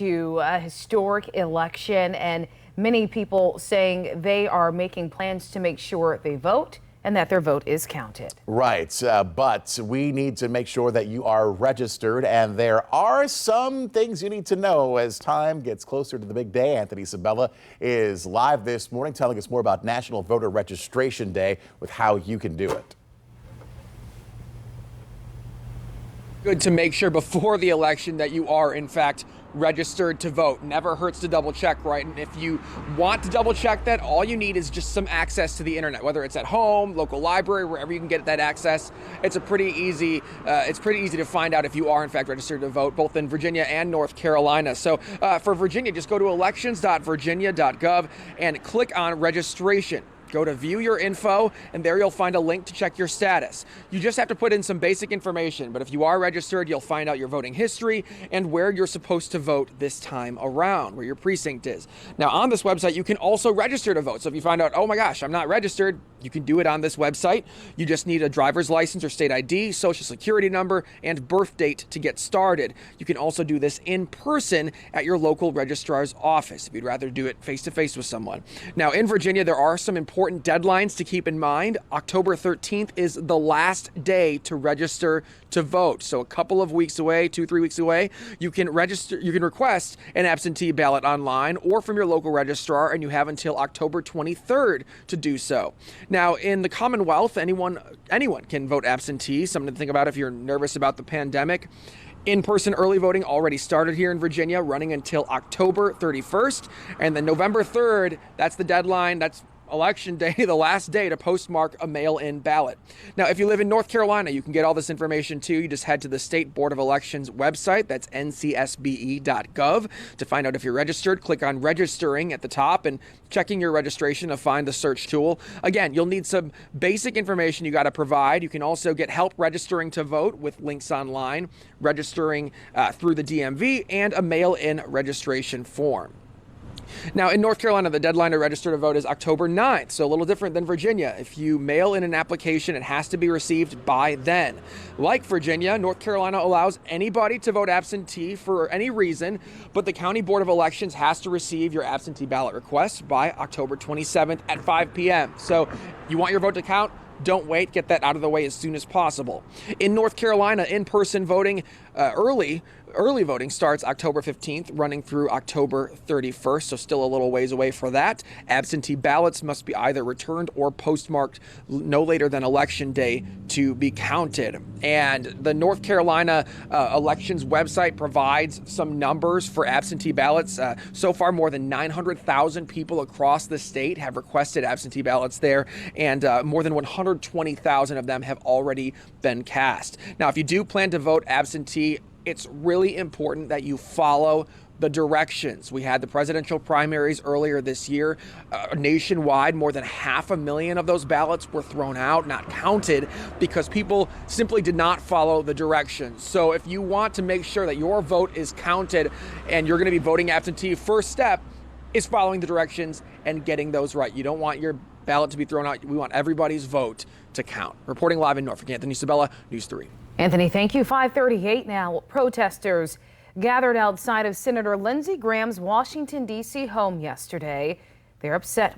to a historic election, and many people saying they are making plans to make sure they vote and that their vote is counted. Right, but we need to make sure that you are registered, and there are some things you need to know as time gets closer to the big day. Anthony Sabella is live this morning telling us more about National Voter Registration Day with how you can do it. Good to make sure before the election that you are, in fact, registered to vote. Never hurts to double check, right? And if you want to double check that, all you need is just some access to the internet, whether it's at home, local library, wherever you can get that access. It's pretty easy to find out if you are in fact registered to vote, both in Virginia and North Carolina. So for Virginia, just go to elections.virginia.gov and click on registration. Go to view your info, and there you'll find a link to check your status. You just have to put in some basic information, but if you are registered, you'll find out your voting history and where you're supposed to vote this time around, where your precinct is. Now, on this website, you can also register to vote. So if you find out, oh my gosh, I'm not registered, you can do it on this website. You just need a driver's license or state ID, social security number, and birth date to get started. You can also do this in person at your local registrar's office if you'd rather do it face-to-face with someone. Now, in Virginia, there are some important deadlines to keep in mind. October 13th is the last day to register to vote. So a couple of weeks away, 2-3 weeks away, you can request an absentee ballot online or from your local registrar, and you have until October 23rd to do so. Now, in the Commonwealth, anyone can vote absentee. Something to think about if you're nervous about the pandemic. In-person early voting already started here in Virginia, running until October 31st. And then November 3rd, that's the deadline. That's Election Day, the last day to postmark a mail-in ballot. Now, if you live in North Carolina, you can get all this information too. You just head to the State Board of Elections website. That's ncsbe.gov to find out if you're registered. Click on registering at the top, and checking your registration to find the search tool. Again, you'll need some basic information you got to provide. You can also get help registering to vote with links online, registering through the DMV, and a mail-in registration form. Now, in North Carolina, the deadline to register to vote is October 9th, so a little different than Virginia. If you mail in an application, it has to be received by then. Like Virginia, North Carolina allows anybody to vote absentee for any reason, but the County Board of Elections has to receive your absentee ballot request by October 27th at 5 p.m. So you want your vote to count? Don't wait. Get that out of the way as soon as possible. In North Carolina, in-person voting early voting starts October 15th, running through October 31st, so still a little ways away for that. Absentee ballots must be either returned or postmarked no later than Election Day to be counted. And the North Carolina elections website provides some numbers for absentee ballots. So far, more than 900,000 people across the state have requested absentee ballots there, and more than 120,000 of them have already been cast. Now, if you do plan to vote absentee, it's really important that you follow the directions. We had the presidential primaries earlier this year. Nationwide, more than 500,000 of those ballots were thrown out, not counted, because people simply did not follow the directions. So if you want to make sure that your vote is counted and you're going to be voting absentee, first step is following the directions and getting those right. You don't want your ballot to be thrown out. We want everybody's vote to count. Reporting live in Norfolk, Anthony Sabella, News 3. Anthony, thank you. 5:38 now. Protesters gathered outside of Senator Lindsey Graham's Washington, D.C. home yesterday. They're upset